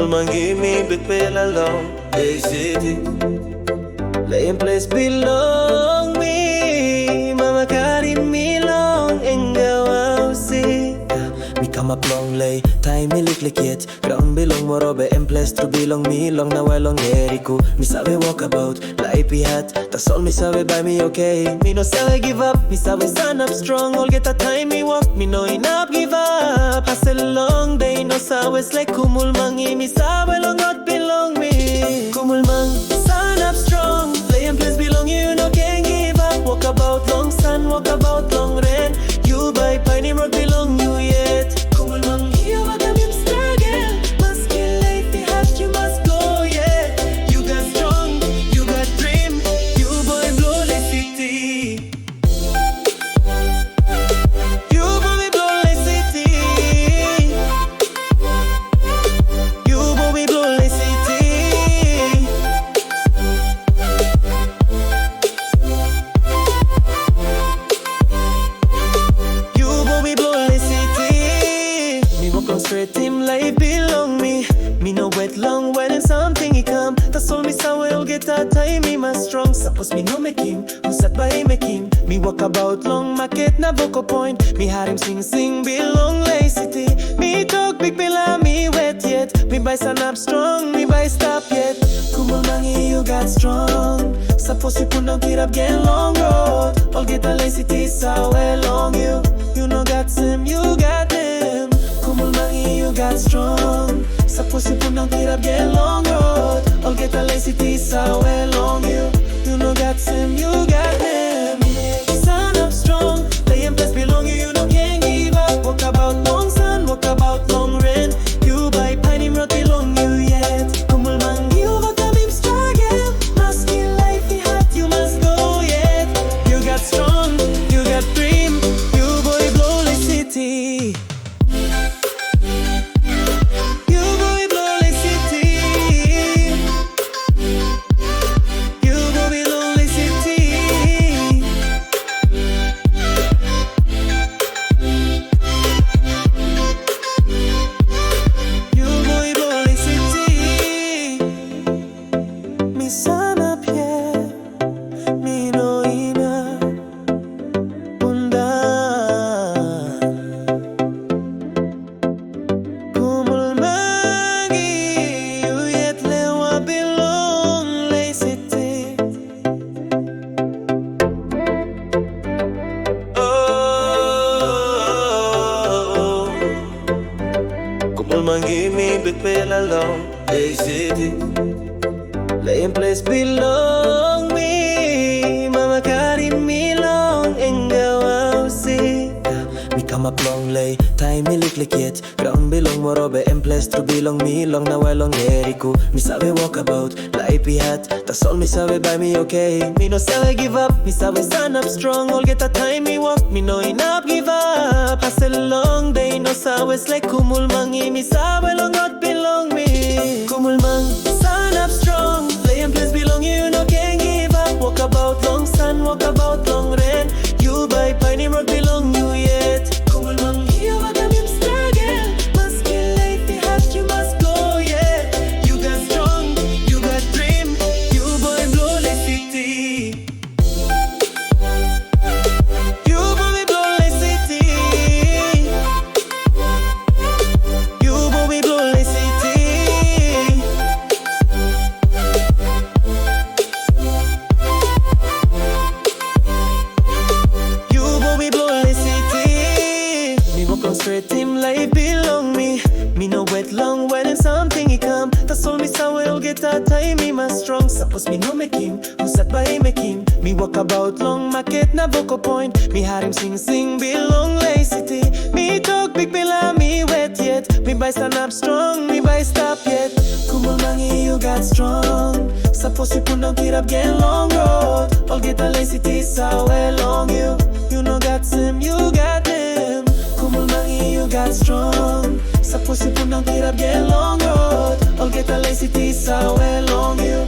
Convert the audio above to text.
Kumul Mangi me big feel alone. Hey city, laying place belong me. Mama carry me long and go out see. Me come up long lay, time me lick yet. Ground belong more robe and place to belong me long na long Erico. Me sabe walk about, life be hot. That's all me sabe by me okay. Me no sabe give up, me sabe stand up strong. All get a time me walk, me no enough give up. Hustle a long day, no sabe it's like Kumul Mangi. Me sabe long not belong me. Kumul Mangi, stand up strong. Play and place belong you, no can give up. Walk about long sun, walk about long rain. You by Piney Road belong you yet. Kumul Mangi, you are the struggle. Must kill life, you have you must go yeah. You got strong, you got dream. You boy blow like city. You boy blow like city. You boy blow like city. You boy blow like city. Me walk on straight, him life belong me. Me no wait long when something he come. That's all me saw will get that time me must strong. Suppose me no make him, who sat by make him. Me walk about long market na vocal point. Me had him sing belong lay city. Me talk big bella me wet yet. Me buy stand up strong, me buy stop yet. Kumul Mangi you got strong. Suppose you put down get up get long road. All get a lay city so well long you. You know got him, you got him. Kumul Mangi you got strong. Suppose you put down get up get long road. All get a lazy teeth so well long you. You know got him, you got him. Stand up strong, lay and place belong you. You know can't give up. Walk about long sun, walk about long rain. You by Piney Road belong you yet. Kumul Mangi you got a big struggle. Must kill life, you have you must go yet. You got strong, you got dream. You boy blow like city. You boy blow like city. You boy blow like city. You boy blow like city. Me stand up here, me no ina pundan. Kumul Mangi, you yet lewa belong lay city. Oh, Kumul Mangi me big feel alone. Hey city, lay in place belong me. Mama carry me long and go out see. Me come up long lay, time me lick yet. Ground belong more robe and place to belong me long na long Erico. Me sabe walk about, life be hot. That's all me sabe by me okay. Me no sabe give up, me sabe stand up strong. All get a time me walk, me no enough give up. Hustle a long day, no sabe it's like Kumul Mangi. Me sabe long not belong me. Kumul Mangi, stand up strong. Lay and place belong you, no can give up. Walk about long sun, walk about long rain. You by Piney Road belong you yet. Kumul Mangi, you got a big struggle. Must kill life, you have you must go yeah. You got strong, you got dream. You boy blow like city. You boy blow like city. You boy blow like city. You boy blow like city. Me walk on straight, him life belong me. Me no wait long when something he come. That's all me saw will get that time me must strong. Suppose me no make him, who sat by make him. Me walk about long market na vocal point. Me had him sing belong lay city. Me talk big bella me wet yet. Me buy stand up strong, me buy stop yet. Kumul Mangi you got strong. Suppose you put down get up get long road. All get a lazy teeth so well long you. You know got him, you got him. Kumul Mangi you got strong. Suppose you put down get up get long road. All get a lazy teeth so well long you.